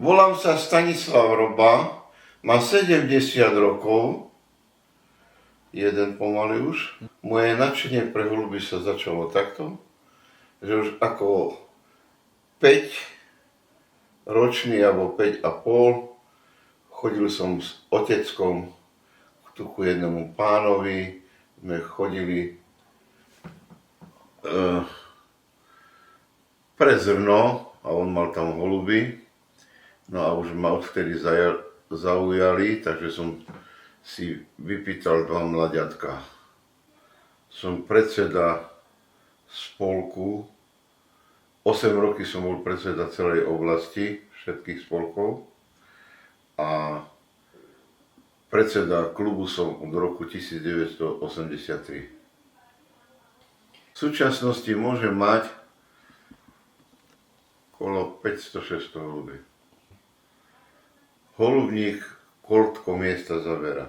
Volám sa Stanislav Roba, má 70 rokov, jeden pomaly už. Moje nadšenie pre holuby sa začalo takto, že už ako 5 ročný alebo 5 a pol chodil som s oteckom ku jednému pánovi, sme chodili pre zrno a on mal tam holuby. No a už ma odvtedy zaujali, takže som si vypýtal 2 mladiatka. Som predseda spolku, 8 roky som bol predseda celej oblasti, všetkých spolkov a predseda klubu som od roku 1983. V súčasnosti môžem mať okolo 500-600 holubí. Holubník koľko miesta zabera.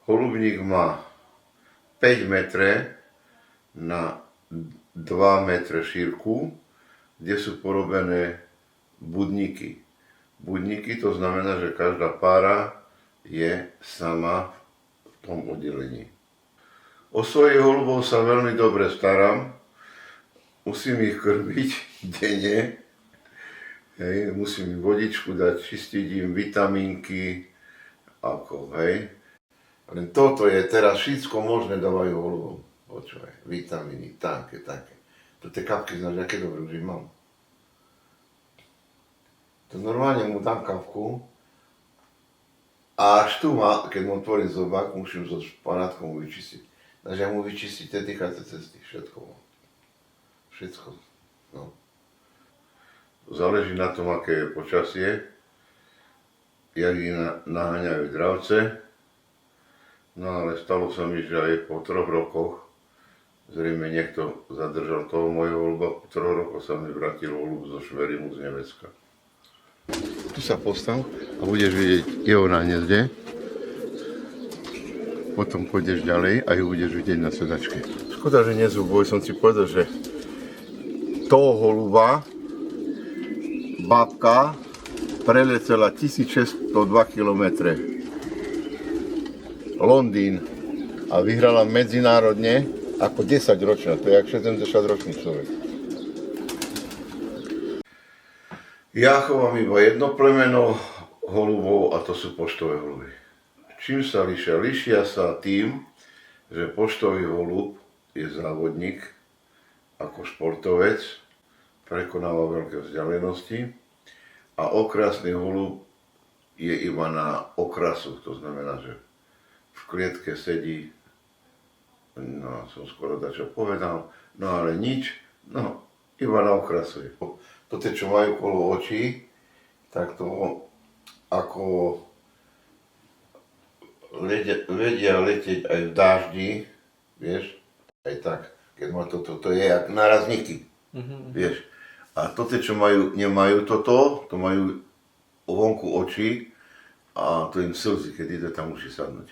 Holubník má 5 metre na 2 metre šírku, kde sú porobené budníky. Budníky to znamená, že každá pára je sama v tom oddelení. O svojich holubov sa veľmi dobre starám. Musím ich krmiť denne. Hej, musím im vodičku dať, čistiť im vitamínky, ako, hej. Len toto je teraz všetko možné dávajú holubom. Počúvaj, vitamíny, také. To tie kapky, znáš, aké dobré už mám. To normálne mu dám kapku a až tu má, keď mu otvorím zobák, musím so španátkom mu vyčistiť. Takže ja mu vyčistiť tie dýchacie cesty, všetko. Všetko, no. Záleží na tom, aké je počasie, jak ich naháňajú dravce. No ale stalo sa mi, že aj po 3 rokoch, zrejme niekto zadržal toho mojho holuba, po 3 rokoch sa mi vrátil holub zo Šverimu z Nemecka. Tu sa postav a budeš vidieť jeho na hniezde. Potom pôjdeš ďalej a ju budeš vidieť na sedačke. Škoda, že nie sú, bo som si povedal, že toho holuba babka preletela 1602 km. Londýn a vyhrala medzinárodne ako 10-ročná, to je jak 70-ročný človek. Ja chovám iba jedno plemeno holubov a to sú poštové holuby. Čím sa líšia? Líšia sa tým, že poštový holub je závodník ako športovec, prekonáva veľké vzdialenosti a okrasný holub je iba na okrasu, to znamená, že v klietke sedí, no som skoro dačo povedal, no ale nič, no iba na okrasu je. To tie, čo majú kolo očí, tak to ako vedia letieť aj v daždi, vieš, aj tak, keď má toto, to je jak nárazníky, vieš. A to tie, čo nemajú toto, to majú vonku očí a to im slzy, keď ide tam musí sadnúť.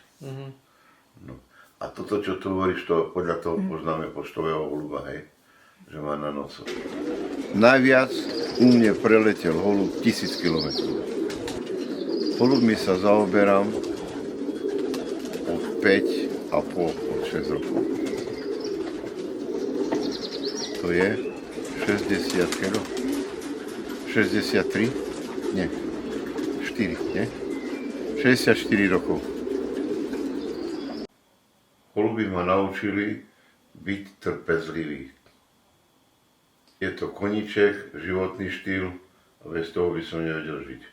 No. A toto, čo tu hovoríš, to podľa toho poznáme poštového holuba, hej, že má na nocu. Najviac u mne preletel holub 1000 km. Holubmi sa zaoberám od 5,5, od 6 rokov. To je 60 kg. 63? Nie. 4, nie? 64 rokov. Holuby ma naučili byť trpezlivý. Je to koníček, životný štýl a bez toho by som nevedel žiť.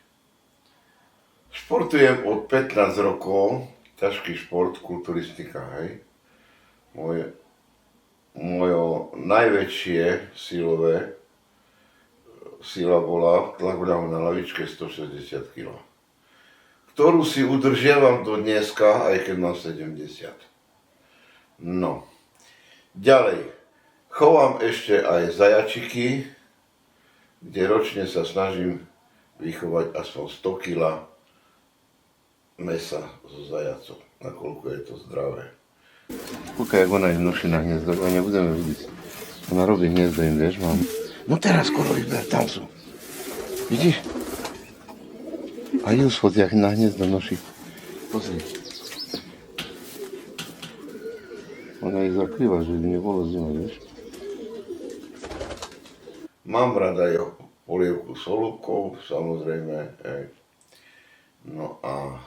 Športujem od 15 rokov, ťažký šport, kulturistika, hej. Moje najväčšie sila bola tlak ľavu na lavičke 160 kg, ktorú si udržiavam do dneska, aj keď mám 70. No, ďalej, chovám ešte aj zajačiky, kde ročne sa snažím vychovať aspoň 100 kg mesa zo zajacov, nakoľko je to zdravé. Kúkaj, jak ona je noší na hniezdo, a nebudeme vidieť. Ona robí hniezdo im, vieš, mám. No teraz skoro ich ber, tam sú. Vidíš? A ju schod, jak na hniezdo noší. Pozri. Ona je zakrýva, že by nebolo zima, vieš. Mám rada jeho polievku s olúbkou, samozrejme. No a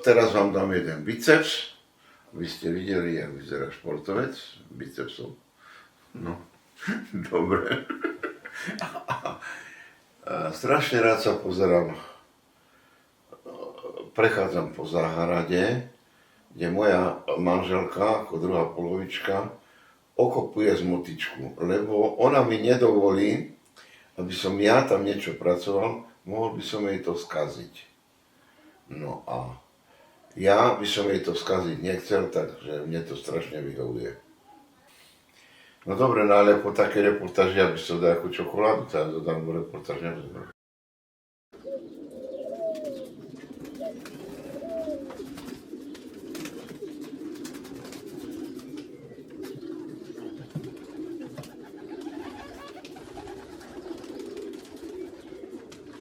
teraz vám dám jeden biceps, aby ste videli, jak vyzerá športovec bicepsom. No, dobre. Strašne rád sa pozerám, prechádzam po záhrade, kde moja manželka, ako druhá polovička, okopuje z motičku, lebo ona mi nedovolí, aby som ja tam niečo pracoval, mohol by som jej to skaziť. No a ja by som jej to skaziť nechcel, takže mne to strašne vyhovuje. No dobre, no ale po takej reportáži, ja by som dal ako čokoládu, tak dodám reportáž nevzal.